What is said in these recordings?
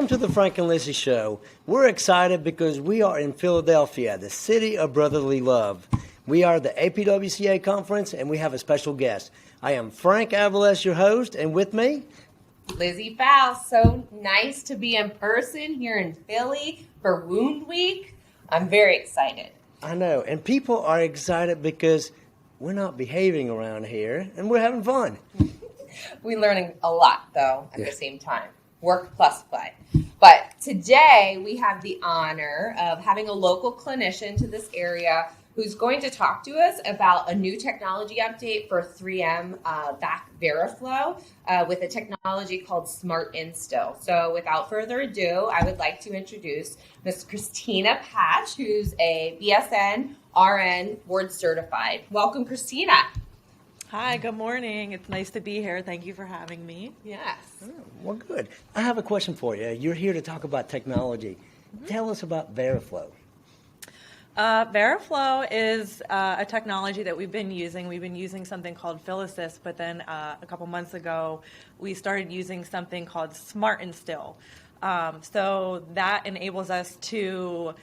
Welcome to the Frank and Lizzie Show. We're excited because we are in Philadelphia, the city of brotherly love. We are at the APWCA conference, and we have a special guest. I am Frank Avalos, your host, and with me, Lizzie Faust. So nice to be in person here in Philly for Wound Week. I'm very excited. I know, and people are excited because we're not behaving around here, and we're having fun. We're learning a lot, though, at the same time. Work plus play. But today we have the honor of having a local clinician to this area who's going to talk to us about a new technology update for 3M back Veraflow with a technology called Smart Instill. So without further ado, I would like to introduce Ms. Christina Patch, who's a BSN RN board certified. Welcome, Christina. Hi, good morning. It's nice to be here. Thank you for having me. Yes. Oh, well, good. I have a question for you. You're here to talk about technology. Tell us about Variflow. Veraflow is a technology that we've been using. We've been using something called PhilAssist, but then a couple months ago, we started using something called Smart Instill. So that enables us to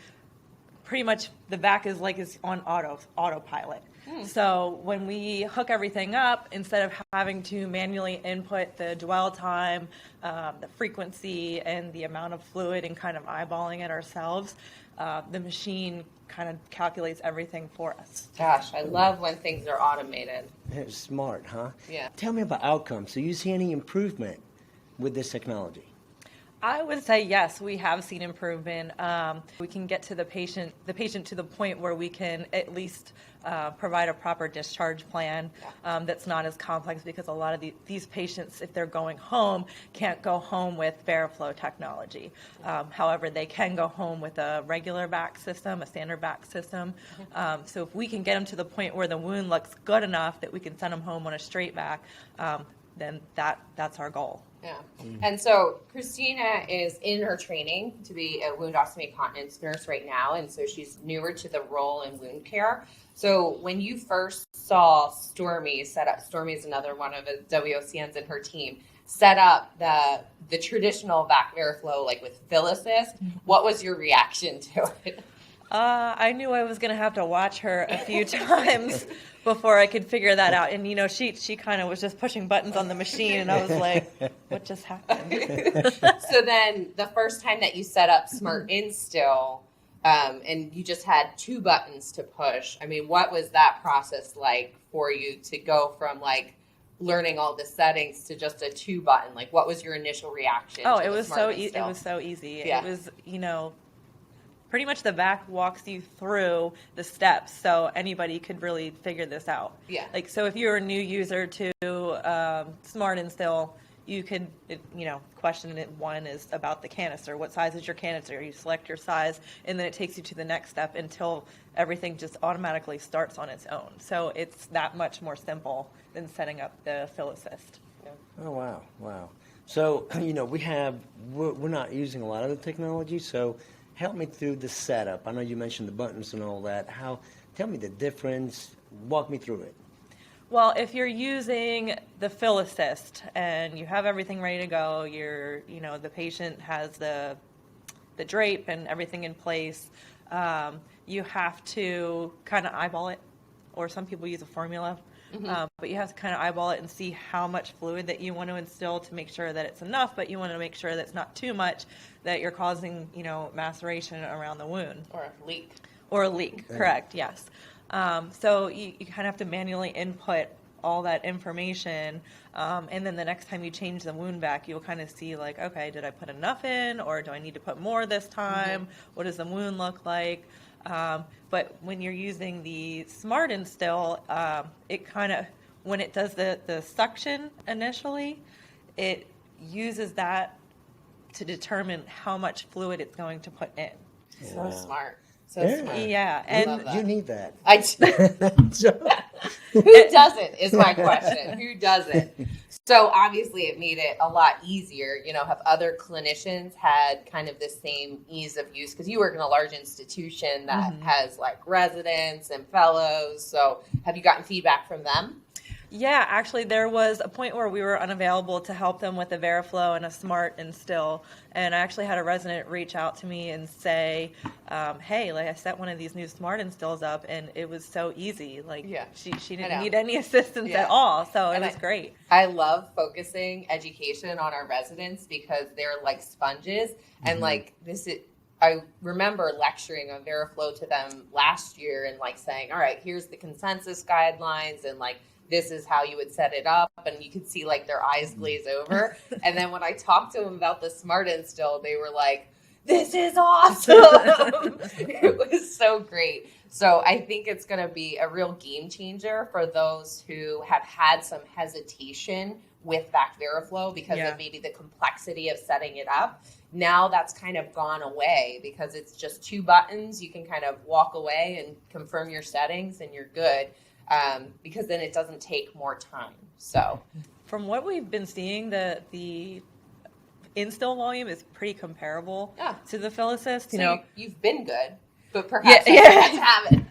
pretty much, the VAC is on autopilot. So when we hook everything up, instead of having to manually input the dwell time, the frequency, and the amount of fluid and kind of eyeballing it ourselves, the machine kind of calculates everything for us. Gosh, I love when things are automated. It's smart, huh? Yeah. Tell me about outcomes. Do you see any improvement with this technology? I would say yes, we have seen improvement. We can get to the patient to the point where we can at least provide a proper discharge plan that's not as complex, because a lot of these patients, if they're going home, can't go home with Veriflow technology. However, they can go home with a regular back system, a standard back system. So if we can get them to the point where the wound looks good enough that we can send them home on a straight back, then that's our goal. Yeah. And so Christina is in her training to be a wound ostomy continence nurse right now, and so she's newer to the role in wound care. So when you first saw Stormy set up, Stormy is another one of the WOCNs in her team, set up the traditional VAC Veriflow like with PhilAssist, what was your reaction to it? I knew I was going to have to watch her a few times before I could figure that out. And, she kind of was just pushing buttons on the machine, and I was like, what just happened? So then the first time that you set up Smart Instill, and you just had two buttons to push, I mean, what was that process like for you to go from, learning all the settings to just a two button? Like, what was your initial reaction? Oh, to it the was Smart so Instill? it was so easy. Yeah. It was, pretty much the VAC walks you through the steps, so anybody could really figure this out. Yeah. So if you're a new user to Smart Instill, you could, question it. One is about the canister. What size is your canister? You select your size, and then it takes you to the next step until everything just automatically starts on its own. So it's that much more simple than setting up the PhilAssist. Yeah. Oh, wow. So, we're not using a lot of the technology, so help me through the setup. I know you mentioned the buttons and all that. Tell me the difference. Walk me through it. Well, if you're using the PhilAssist and you have everything ready to go, the patient has the drape and everything in place, you have to kind of eyeball it, or some people use a formula. But you have to kind of eyeball it and see how much fluid that you want to instill to make sure that it's enough, but you want to make sure that it's not too much, that you're causing, maceration around the wound. Or a leak, Okay. Correct, yes. So you kind of have to manually input all that information, and then the next time you change the wound back, you'll kind of see okay, did I put enough in, or do I need to put more this time? What does the wound look like? But when you're using the Smart Instill, it kind of, when it does the suction initially, it uses that to determine how much fluid it's going to put in. So smart. Yeah, and You need that. Who doesn't is my question. Who doesn't? So obviously it made it a lot easier. Have other clinicians had kind of the same ease of use? Because you work in a large institution that has residents and fellows. So have you gotten feedback from them? Yeah, actually, there was a point where we were unavailable to help them with a Veraflow and a Smart Instill, and I actually had a resident reach out to me and say, "Hey, like I set one of these new Smart Instills up, and it was so easy. Like she didn't need any assistance at all, so it was great." I love focusing education on our residents because they're like sponges, and like this is. I remember lecturing on Veriflow to them last year and like saying, all right, here's the consensus guidelines and like this is how you would set it up. And you could see like their eyes glaze over. And then when I talked to them about the Smart Instill, they were like, this is awesome. It was so great. So I think it's going to be a real game changer for those who have had some hesitation with back Veriflow because of maybe the complexity of setting it up. Now that's kind of gone away because it's just 2 buttons. You can kind of walk away and confirm your settings and you're good because then it doesn't take more time. So from what we've been seeing, the instill volume is pretty comparable to the Phyllisist. So you've been good, but perhaps you haven't.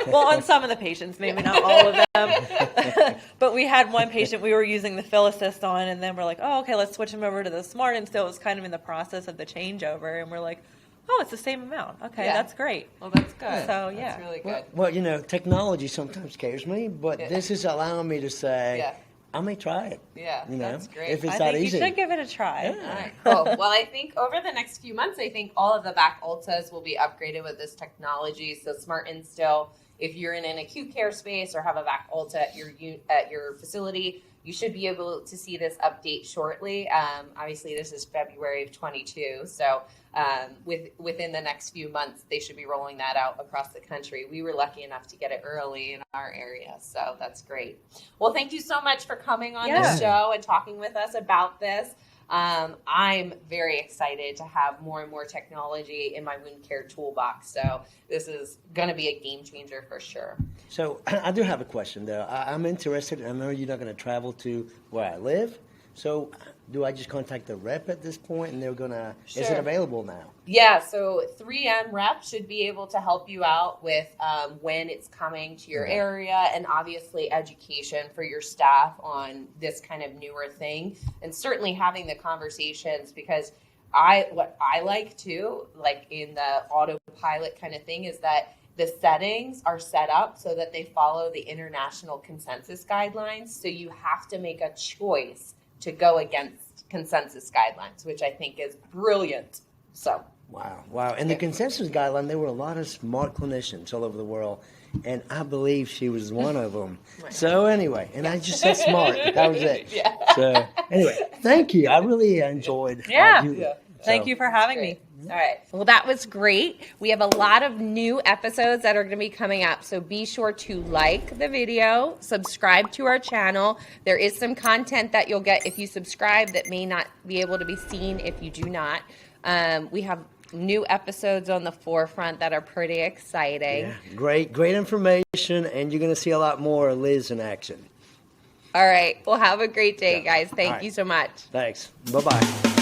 Well, on some of the patients, maybe not all of them. But we had one patient we were using the Phyllisist on, and then we're like, oh, okay, let's switch him over to the Smart Instill. It was kind of in the process of the changeover, and we're like, oh, it's the same amount. Okay, that's great. Well, that's good. So, That's really good. Well, you know, technology sometimes scares me, but this is allowing me to say, I may try it. Yeah, you know, that's great. if it's I that think easy. you should give it a try. All right, cool. Well, I think over the next few months, I think all of the back Ultas will be upgraded with this technology. So Smart Instill, if you're in an acute care space or have a back Ulta at your facility, you should be able to see this update shortly. Obviously, this is February of 22, so within the next few months, they should be rolling that out across the country. We were lucky enough to get it early in our area, so that's great. Well, thank you so much for coming on the show and talking with us about this. I'm very excited to have more and more technology in my wound care toolbox. So this is going to be a game changer for sure. So I do have a question, though. I'm interested. I know you're not going to travel to where I live. So do I just contact the rep at this point and they're going to, is it available now? Yeah, so 3M rep should be able to help you out with when it's coming to your area and obviously education for your staff on this kind of newer thing and certainly having the conversations because what I like too, like in the autopilot kind of thing is that the settings are set up so that they follow the international consensus guidelines. So you have to make a choice to go against consensus guidelines, which I think is brilliant. So wow. And the consensus guideline, there were a lot of smart clinicians all over the world, and I believe she was one of them. So anyway, and I just said smart. That was it. So anyway, thank you. I really enjoyed. Thank you for having me. All right. Well, that was great. We have a lot of new episodes that are going to be coming up. So be sure to like the video, subscribe to our channel. There is some content that you'll get if you subscribe that may not be able to be seen if you do not. We have new episodes on the forefront that are pretty exciting. Yeah, great information, and you're going to see a lot more of Liz in action. All right. Well, have a great day, guys. Thank you so much. Thanks. Bye-bye.